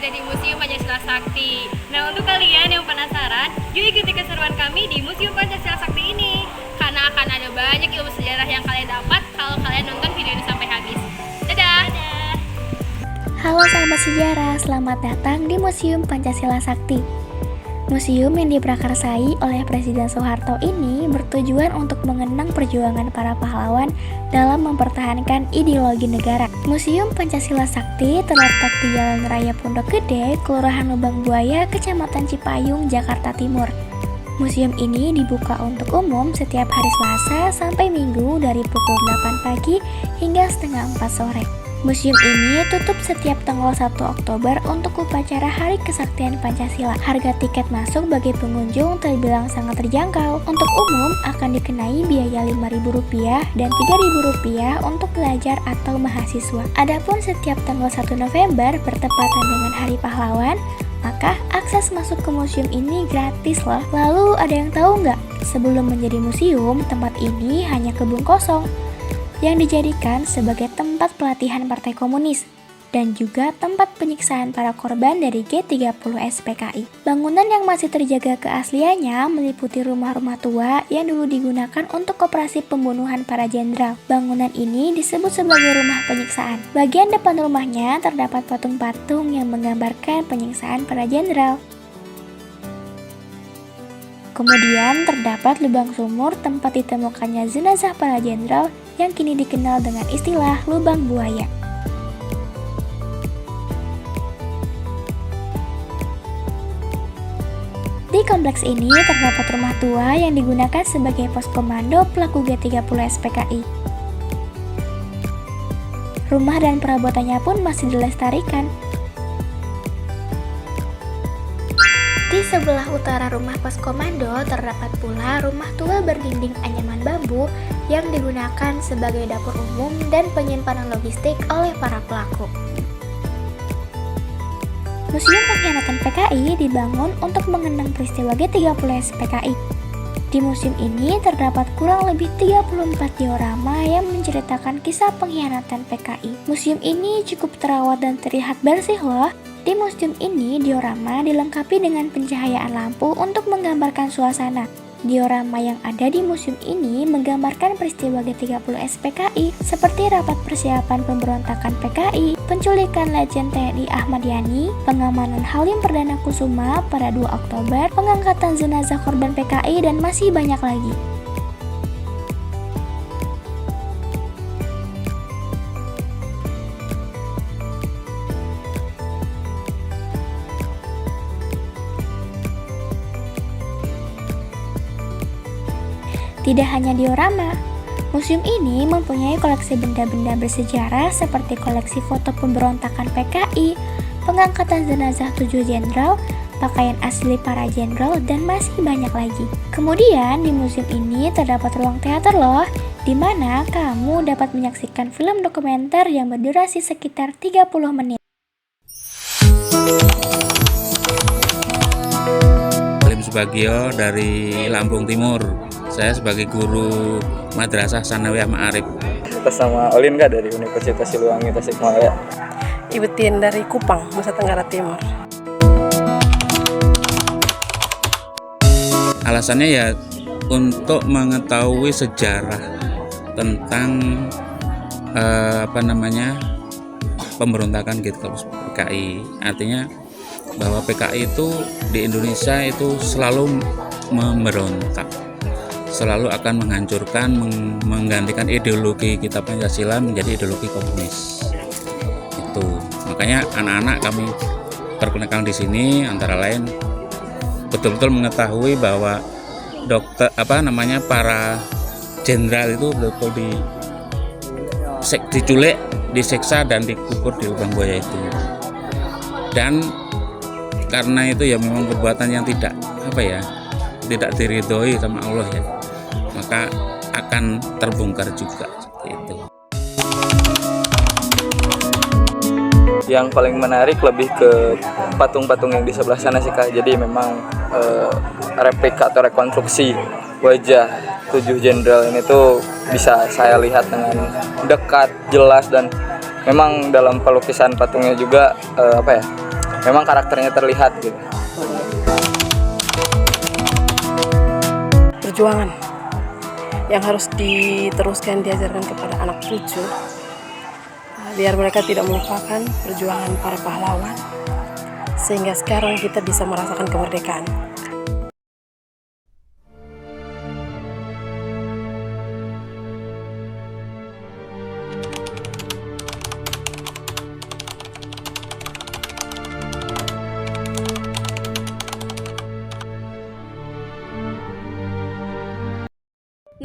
ada di Museum Pancasila Sakti. Nah, untuk kalian yang penasaran, yuk ikuti keseruan kami di Museum Pancasila Sakti ini. Karena akan ada banyak ilmu sejarah yang kalian dapat kalau kalian nonton video ini sampai habis. Dadah! Halo sahabat sejarah, selamat datang di Museum Pancasila Sakti. Museum yang diprakarsai oleh Presiden Soeharto ini bertujuan untuk mengenang perjuangan para pahlawan dalam mempertahankan ideologi negara. Museum Pancasila Sakti terletak di Jalan Raya Pondok Gede, Kelurahan Lubang Buaya, Kecamatan Cipayung, Jakarta Timur. Museum ini dibuka untuk umum setiap hari Selasa sampai Minggu dari pukul 8 pagi hingga setengah 4 sore. Museum ini tutup setiap tanggal 1 Oktober untuk upacara Hari Kesaktian Pancasila. Harga tiket masuk bagi pengunjung terbilang sangat terjangkau. Untuk umum akan dikenai biaya Rp5.000 dan Rp3.000 untuk pelajar atau mahasiswa. Adapun setiap tanggal 1 November bertepatan dengan Hari Pahlawan, maka akses masuk ke museum ini gratis loh. Lalu ada yang tahu nggak? Sebelum menjadi museum, tempat ini hanya kebun kosong yang dijadikan sebagai tempat pelatihan Partai Komunis dan juga tempat penyiksaan para korban dari G30 SPKI. Bangunan yang masih terjaga keasliannya meliputi rumah-rumah tua yang dulu digunakan untuk operasi pembunuhan para jenderal. Bangunan ini disebut sebagai rumah penyiksaan. Bagian depan rumahnya terdapat patung-patung yang menggambarkan penyiksaan para jenderal. Kemudian terdapat lubang sumur tempat ditemukannya jenazah para jenderal yang kini dikenal dengan istilah lubang buaya. Di kompleks ini terdapat rumah tua yang digunakan sebagai pos komando pelaku G30 SPKI. Rumah dan perabotannya pun masih dilestarikan. Di sebelah utara rumah pos komando terdapat pula rumah tua berdinding anyaman bambu yang digunakan sebagai dapur umum dan penyimpanan logistik oleh para pelaku. Museum Pengkhianatan PKI dibangun untuk mengenang peristiwa G30 SPKI. Di museum ini terdapat kurang lebih 34 diorama yang menceritakan kisah pengkhianatan PKI. Museum ini cukup terawat dan terlihat bersih loh. Di museum ini, diorama dilengkapi dengan pencahayaan lampu untuk menggambarkan suasana. Diorama yang ada di museum ini menggambarkan peristiwa G30 SPKI seperti rapat persiapan pemberontakan PKI, penculikan legend TNI Ahmad Yani, pengamanan Halim Perdana Kusuma pada 2 Oktober, pengangkatan jenazah korban PKI, dan masih banyak lagi. Tidak hanya diorama, museum ini mempunyai koleksi benda-benda bersejarah seperti koleksi foto pemberontakan PKI, pengangkatan jenazah 7 jenderal, pakaian asli para jenderal, dan masih banyak lagi. Kemudian di museum ini terdapat ruang teater loh, di mana kamu dapat menyaksikan film dokumenter yang berdurasi sekitar 30 menit. Halim Subagio dari Lampung Timur. Saya sebagai guru Madrasah Sanawiyah Ma'arif. Bersama Olin Kak dari Universitas Siliwangi Tasikmalaya. Ibu Tien dari Kupang, Nusa Tenggara Timur. Alasannya ya untuk mengetahui sejarah tentang pemberontakan G30 PKI. Artinya bahwa PKI itu di Indonesia itu selalu memberontak, selalu akan menghancurkan, menggantikan ideologi kita Pancasila menjadi ideologi komunis. Itu makanya anak-anak kami perkenalkan di sini antara lain betul-betul mengetahui bahwa para jenderal itu betul-betul diculik, disiksa dan dikubur di lubang buaya itu. Dan karena itu ya memang perbuatan yang tidak diridhoi sama Allah ya, maka akan terbongkar juga seperti itu. Yang paling menarik lebih ke patung-patung yang di sebelah sana sih Kak. Jadi memang replika atau rekonstruksi wajah 7 jenderal ini tuh bisa saya lihat dengan dekat, jelas, dan memang dalam pelukisan patungnya juga memang karakternya terlihat gitu. Perjuangan yang harus diteruskan, diajarkan kepada anak cucu, biar mereka tidak melupakan perjuangan para pahlawan, sehingga sekarang kita bisa merasakan kemerdekaan.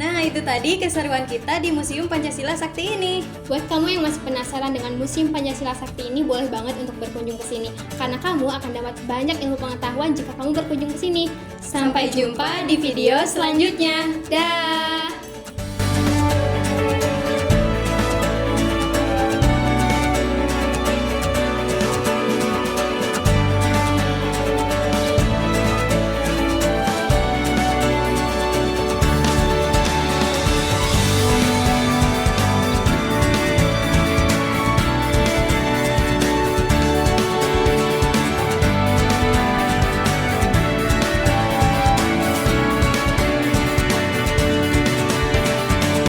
Nah, itu tadi keseruan kita di Museum Pancasila Sakti ini. Buat kamu yang masih penasaran dengan Museum Pancasila Sakti ini, boleh banget untuk berkunjung ke sini. Karena kamu akan dapat banyak ilmu pengetahuan jika kamu berkunjung ke sini. Sampai jumpa di video selanjutnya. Dah.